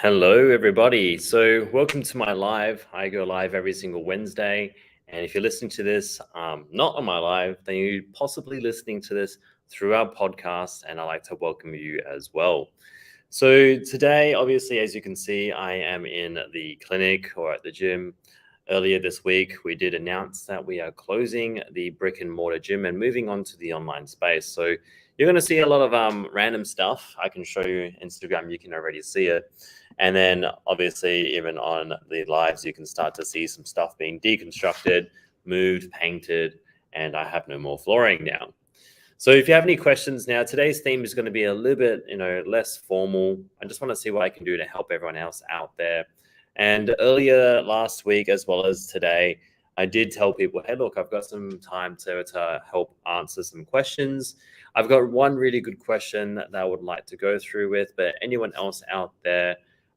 Hello, everybody. So, welcome to my live. I go live every single Wednesday. And if you're listening to this not on my live, then you're possibly listening to this through our podcast. And I'd like to welcome you as well. So, today, obviously, as you can see, I am in the clinic or at the gym. Earlier this week, we did announce that we are closing the brick and mortar gym and moving on to the online space. So, you're going to see a lot of random stuff. I can show you Instagram, you can already see it. And then obviously, even on the lives, you can start to see some stuff being deconstructed, moved, painted, and I have no more flooring now. So if you have any questions now, today's theme is going to be a little bit, less formal. I just want to see what I can do to help everyone else out there. And earlier last week, as well as today, I did tell people, hey, look, I've got some time to help answer some questions. I've got one really good question that I would like to go through with, but anyone else out there,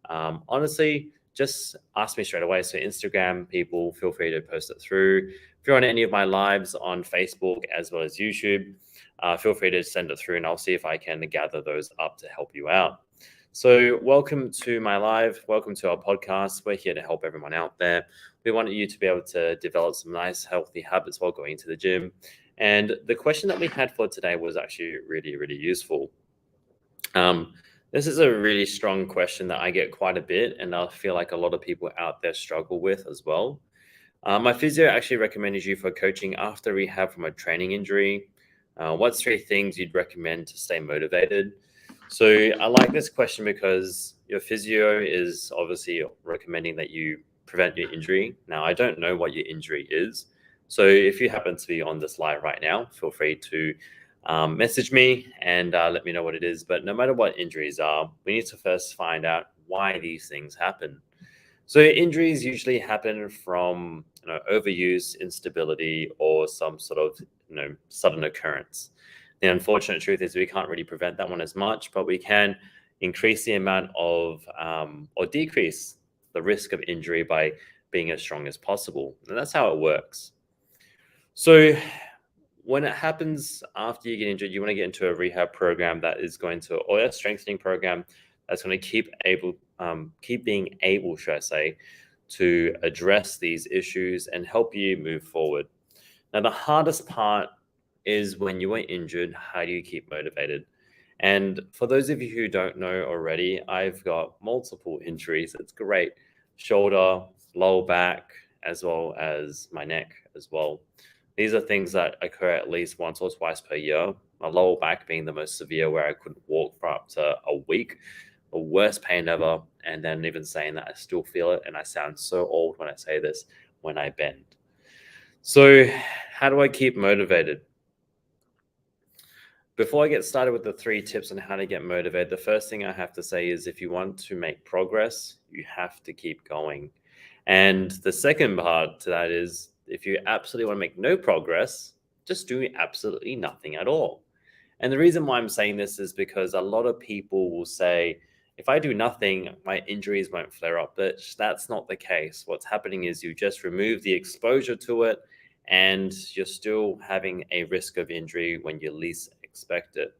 honestly, just ask me straight away. So Instagram people, feel free to post it through. If you're on any of my lives on Facebook as well as YouTube, feel free to send it through and I'll see if I can gather those up to help you out. So welcome to my live. Welcome to our podcast. We're here to help everyone out there. We want you to be able to develop some nice, healthy habits while going to the gym. And the question that we had for today was actually really, really useful. This is a really strong question that I get quite a bit, and I feel like a lot of people out there struggle with as well. My physio actually recommended you for coaching after rehab from a training injury. What's three things you'd recommend to stay motivated? So I like this question because your physio is obviously recommending that you prevent your injury. Now, I don't know what your injury is. So if you happen to be on this live right now, feel free to message me and let me know what it is. But no matter what injuries are, we need to first find out why these things happen. So injuries usually happen from overuse, instability, or some sort of sudden occurrence. The unfortunate truth is we can't really prevent that one as much, but we can increase the amount of or decrease the risk of injury by being as strong as possible. And that's how it works. So when it happens after you get injured, you want to get into a rehab program that is going to, or a strengthening program that's going to keep being able, should I say, to address these issues and help you move forward. Now, the hardest part is when you are injured, how do you keep motivated? And for those of you who don't know already, I've got multiple injuries. It's great. Shoulder, lower back, as well as my neck as well. These are things that occur at least once or twice per year. My lower back being the most severe, where I couldn't walk for up to a week. The worst pain ever. And then even saying that, I still feel it. And I sound so old when I say this, when I bend. So how do I keep motivated? Before I get started with the 3 tips on how to get motivated, the first thing I have to say is if you want to make progress, you have to keep going. And the second part to that is if you absolutely want to make no progress, just do absolutely nothing at all. And the reason why I'm saying this is because a lot of people will say, if I do nothing, my injuries won't flare up. But that's not the case. What's happening is you just remove the exposure to it and you're still having a risk of injury when you least expect it.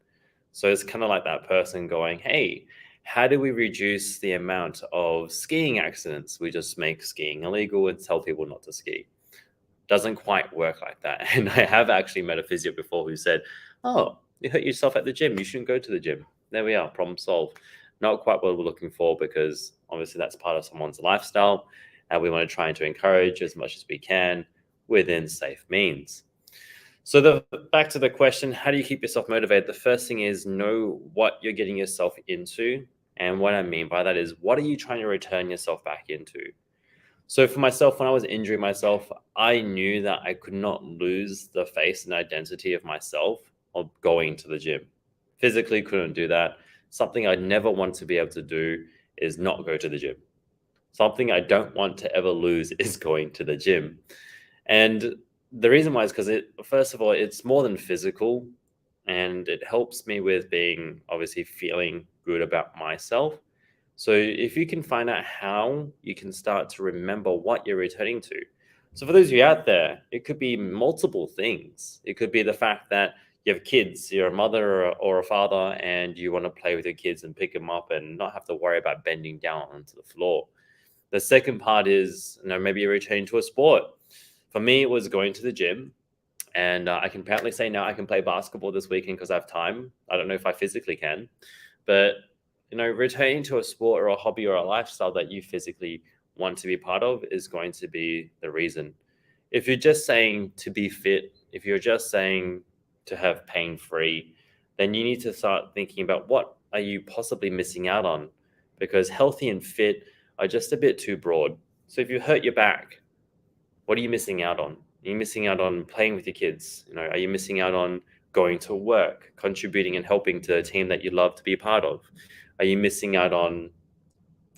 So it's kind of like that person going, hey, how do we reduce the amount of skiing accidents? We just make skiing illegal and tell people not to ski. Doesn't quite work like that. And I have actually met a physio before who said, oh, you hurt yourself at the gym. You shouldn't go to the gym. There we are, problem solved. Not quite what we're looking for because obviously that's part of someone's lifestyle. And we want to try to encourage as much as we can within safe means. So back to the question, how do you keep yourself motivated? The first thing is know what you're getting yourself into. And what I mean by that is, what are you trying to return yourself back into? So for myself, when I was injuring myself, I knew that I could not lose the face and identity of myself of going to the gym. Physically couldn't do that. Something I'd never want to be able to do is not go to the gym. Something I don't want to ever lose is going to the gym. And the reason why is because first of all, it's more than physical and it helps me with being obviously feeling good about myself. So if you can find out how, you can start to remember what you're returning to. So for those of you out there, it could be multiple things. It could be the fact that you have kids, you're a mother or a father, and you want to play with your kids and pick them up and not have to worry about bending down onto the floor. The second part is, maybe you return to a sport. For me, it was going to the gym. And I can proudly say now I can play basketball this weekend because I have time. I don't know if I physically can, but returning to a sport or a hobby or a lifestyle that you physically want to be part of is going to be the reason. If you're just saying to be fit, if you're just saying to have pain-free, then you need to start thinking about what are you possibly missing out on, because healthy and fit are just a bit too broad. So if you hurt your back, what are you missing out on? Are you missing out on playing with your kids? Are you missing out on going to work, contributing and helping to a team that you love to be a part of? Are you missing out on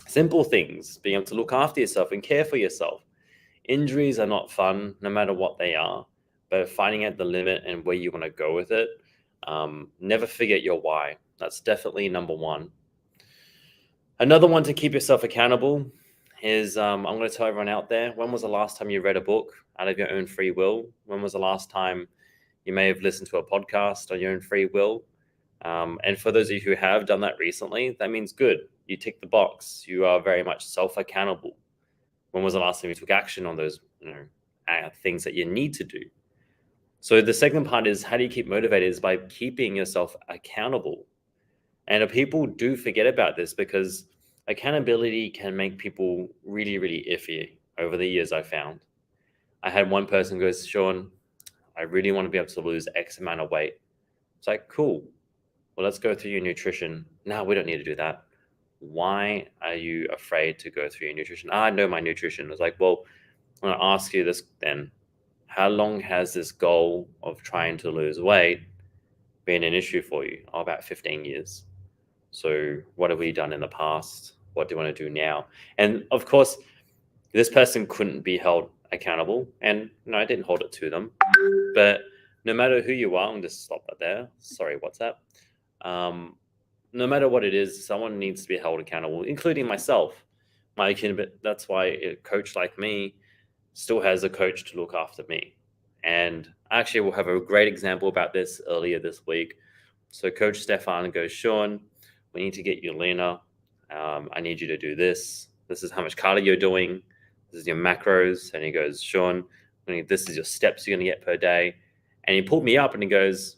simple things, being able to look after yourself and care for yourself? Injuries are not fun, no matter what they are, but finding out the limit and where you want to go with it. Never forget your why. That's definitely number one. Another one to keep yourself accountable is I'm going to tell everyone out there, when was the last time you read a book out of your own free will? When was the last time you may have listened to a podcast on your own free will? And for those of you who have done that recently, that means good. You tick the box. You are very much self-accountable. When was the last time you took action on those things that you need to do? So the second part is, how do you keep motivated, is by keeping yourself accountable. And people do forget about this because accountability can make people really, really iffy over the years, I found. I had one person go, Sean, I really want to be able to lose X amount of weight. It's like, cool. Well, let's go through your nutrition. No, we don't need to do that. Why are you afraid to go through your nutrition? I know my nutrition. It's like, well, I'm going to ask you this then. How long has this goal of trying to lose weight been an issue for you? Oh, about 15 years. So what have we done in the past? What do you want to do now? And of course, this person couldn't be held accountable. And no, I didn't hold it to them. But no matter who you are, I'll just stop that there. Sorry, WhatsApp. No matter what it is, someone needs to be held accountable, including myself. But that's why a coach like me still has a coach to look after me. And actually, we'll have a great example about this earlier this week. So Coach Stefan goes, Sean, we need to get you leaner. I need you to do this. This is how much cardio you're doing. This is your macros. And he goes, Sean, this is your steps you're going to get per day. And he pulled me up and he goes,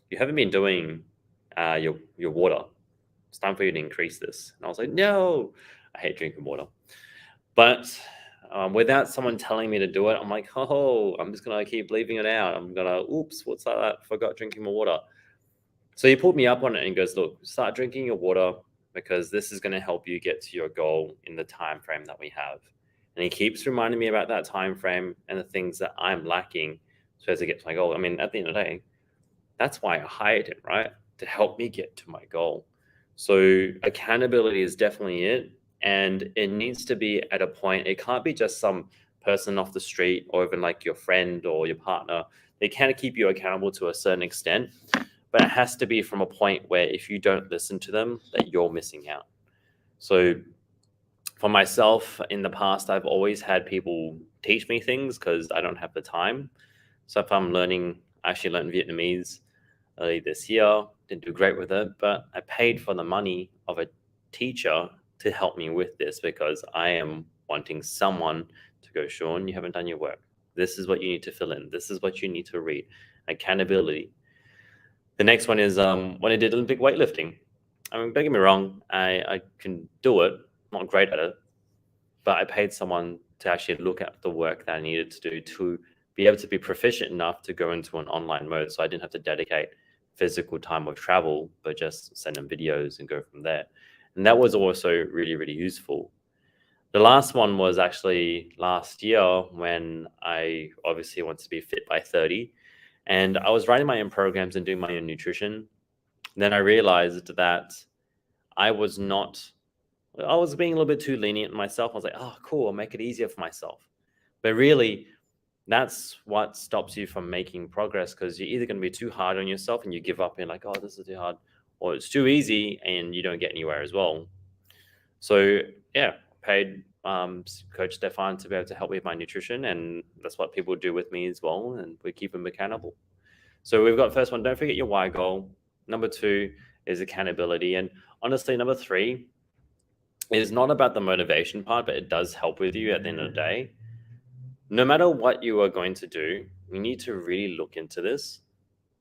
you haven't been doing your water. It's time for you to increase this. And I was like, no, I hate drinking water. But without someone telling me to do it, I'm like, oh, I'm just going to keep leaving it out. I'm going to, oops, what's that? Forgot drinking my water. So he pulled me up on it and goes, look, start drinking your water because this is going to help you get to your goal in the time frame that we have. And he keeps reminding me about that time frame and the things that I'm lacking so as I get to my goal. I mean, at the end of the day, that's why I hired him, right? To help me get to my goal. So accountability is definitely it. And it needs to be at a point, it can't be just some person off the street or even like your friend or your partner. They can keep you accountable to a certain extent, but it has to be from a point where if you don't listen to them, that you're missing out. So for myself in the past, I've always had people teach me things because I don't have the time. So if I'm learning, I actually learned Vietnamese early this year, didn't do great with it, but I paid for the money of a teacher to help me with this because I am wanting someone to go, Sean, you haven't done your work. This is what you need to fill in. This is what you need to read. Accountability. The next one is when I did Olympic weightlifting. I mean, don't get me wrong, I can do it. I'm not great at it, but I paid someone to actually look at the work that I needed to do to be able to be proficient enough to go into an online mode. So I didn't have to dedicate physical time of travel, but just send them videos and go from there. And that was also really, really useful. The last one was actually last year when I obviously wanted to be fit by 30. And I was writing my own programs and doing my own nutrition. Then I realized that I was being a little bit too lenient myself. I was like, oh, cool, I'll make it easier for myself. But really, that's what stops you from making progress, because you're either going to be too hard on yourself and you give up and you're like, oh, this is too hard, or it's too easy and you don't get anywhere as well. So yeah, paid Coach Stefan to be able to help me with my nutrition, and that's what people do with me as well, and we keep them accountable. So we've got first one, don't forget your why goal. Number 2 is accountability. And honestly, number 3 is not about the motivation part, but it does help with you at the end of the day. No matter what you are going to do, you need to really look into this.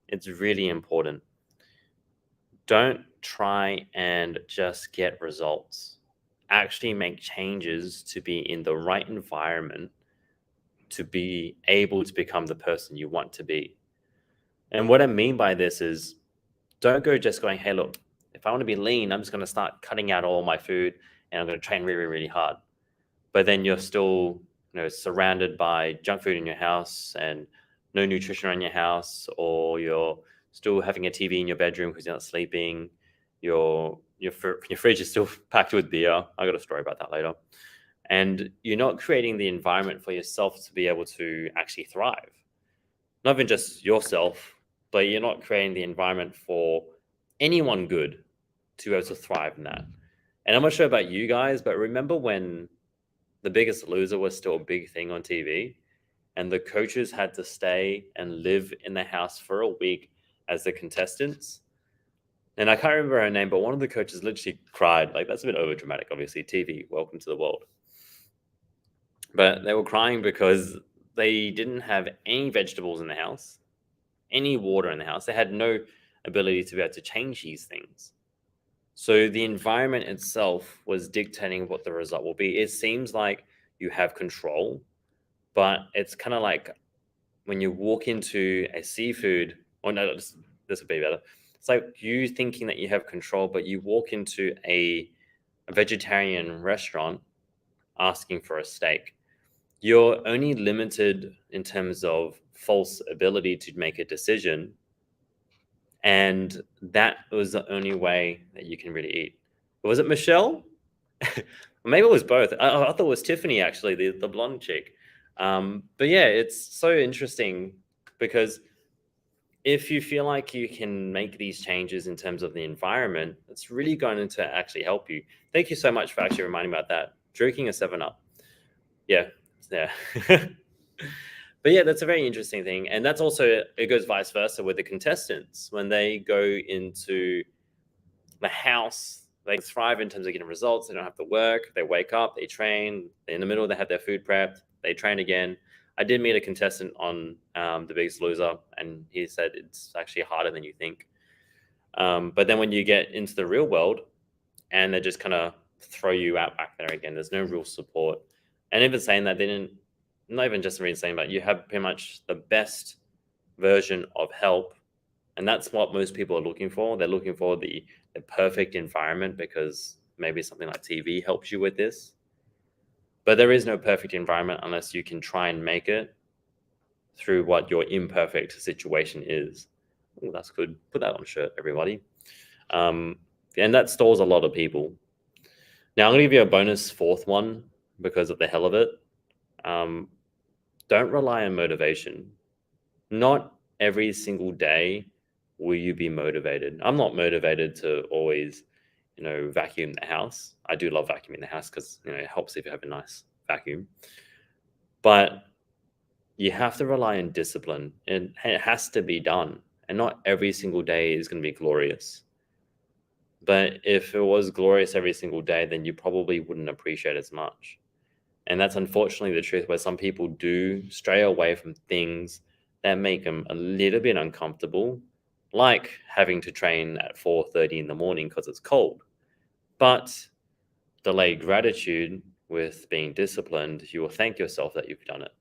It's really important. Don't try and just get results. Actually make changes to be in the right environment to be able to become the person you want to be. And what I mean by this is, don't go just going, hey, look, if I want to be lean, I'm just going to start cutting out all my food and I'm going to train really, really hard. But then you're still, surrounded by junk food in your house and no nutrition around your house, or you're still having a TV in your bedroom because you're not sleeping. Your fridge is still packed with beer. I got a story about that later. And you're not creating the environment for yourself to be able to actually thrive. Not even just yourself, but you're not creating the environment for anyone good to be able to thrive in that. And I'm not sure about you guys, but remember when The Biggest Loser was still a big thing on TV and the coaches had to stay and live in the house for a week as the contestants? And I can't remember her name, but one of the coaches literally cried. Like, that's a bit over dramatic, obviously. TV, welcome to the world. But they were crying because they didn't have any vegetables in the house, any water in the house. They had no ability to be able to change these things. So the environment itself was dictating what the result will be. It seems like you have control, but it's kind of like when you walk into a seafood, or no, this would be better. It's like you thinking that you have control, but you walk into a vegetarian restaurant asking for a steak. You're only limited in terms of false ability to make a decision. And that was the only way that you can really eat. Was it Michelle? Maybe it was both. I thought it was Tiffany, actually, the blonde chick. But yeah, it's so interesting because if you feel like you can make these changes in terms of the environment, it's really going to actually help you. Thank you so much for actually reminding me about that. Drinking a 7-Up. Yeah. But yeah, that's a very interesting thing. And that's also, it goes vice versa with the contestants. When they go into the house, they thrive in terms of getting results. They don't have to work. They wake up, they train. In the middle, they have their food prepped. They train again. I did meet a contestant on The Biggest Loser, and he said it's actually harder than you think. But then when you get into the real world and they just kind of throw you out back there again, there's no real support. And even saying that, not even just really saying that, you have pretty much the best version of help. And that's what most people are looking for. They're looking for the perfect environment because maybe something like TV helps you with this. But there is no perfect environment unless you can try and make it through what your imperfect situation is. Oh, that's good. Put that on a shirt, everybody. And that stalls a lot of people. Now, I'm going to give you a bonus 4th one because of the hell of it. Don't rely on motivation. Not every single day will you be motivated. I'm not motivated to always, vacuum the house. I do love vacuuming the house because, it helps if you have a nice vacuum. But you have to rely on discipline, and it has to be done. And not every single day is going to be glorious. But if it was glorious every single day, then you probably wouldn't appreciate as much. And that's unfortunately the truth, where some people do stray away from things that make them a little bit uncomfortable, like having to train at 4:30 in the morning because it's cold. But delay gratitude with being disciplined, you will thank yourself that you've done it.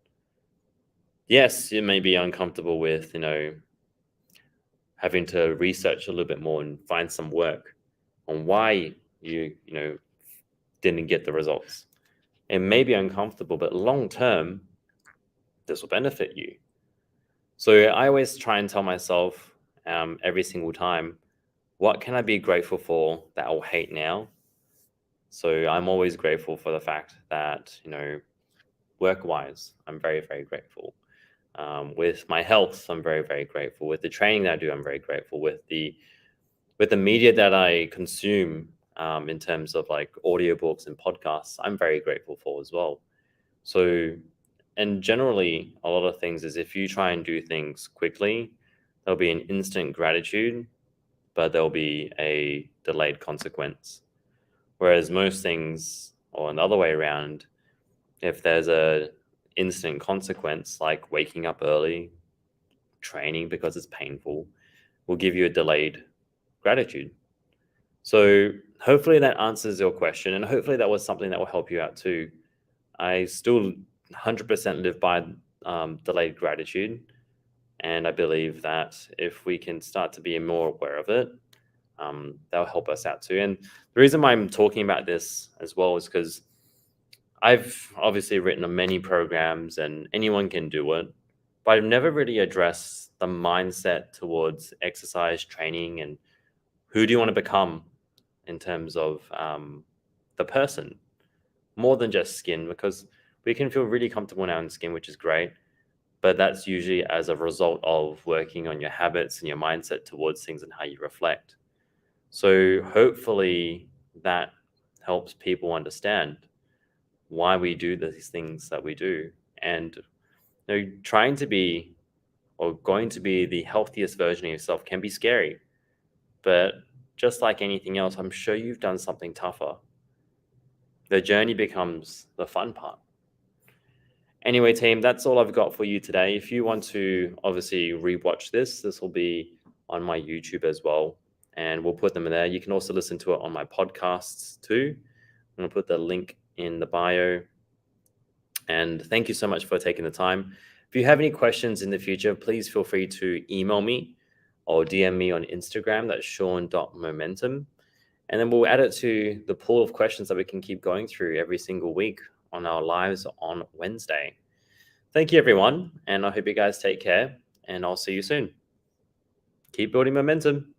Yes, you may be uncomfortable with, having to research a little bit more and find some work on why you didn't get the results. It may be uncomfortable, but long term, this will benefit you. So I always try and tell myself every single time, what can I be grateful for that I'll hate now? So I'm always grateful for the fact that, work-wise, I'm very, very grateful. With my health, I'm very, very grateful. With the training that I do, I'm very grateful. With the media that I consume, in terms of like audiobooks and podcasts, I'm very grateful for as well. So, and generally, a lot of things is if you try and do things quickly, there'll be an instant gratitude, but there'll be a delayed consequence. Whereas most things, or another way around, if there's a instant consequence, like waking up early, training because it's painful, will give you a delayed gratitude. So hopefully that answers your question, and hopefully that was something that will help you out too. I still 100% live by delayed gratitude, and I believe that if we can start to be more aware of it, that'll help us out too. And the reason why I'm talking about this as well is because I've obviously written on many programs and anyone can do it, but I've never really addressed the mindset towards exercise training and who do you want to become in terms of the person, more than just skin, because we can feel really comfortable in our own skin, which is great. But that's usually as a result of working on your habits and your mindset towards things and how you reflect. So hopefully that helps people understand why we do these things that we do. And trying to be or going to be the healthiest version of yourself can be scary. But just like anything else, I'm sure you've done something tougher. The journey becomes the fun part. Anyway, team, that's all I've got for you today. If you want to obviously rewatch this will be on my YouTube as well. And we'll put them in there. You can also listen to it on my podcasts too. I'm going to put the link in the bio. And thank you so much for taking the time. If you have any questions in the future, please feel free to email me or DM me on Instagram. That's Sean.momentum. And then we'll add it to the pool of questions that we can keep going through every single week on our lives on Wednesday. Thank you, everyone. And I hope you guys take care. And I'll see you soon. Keep building momentum.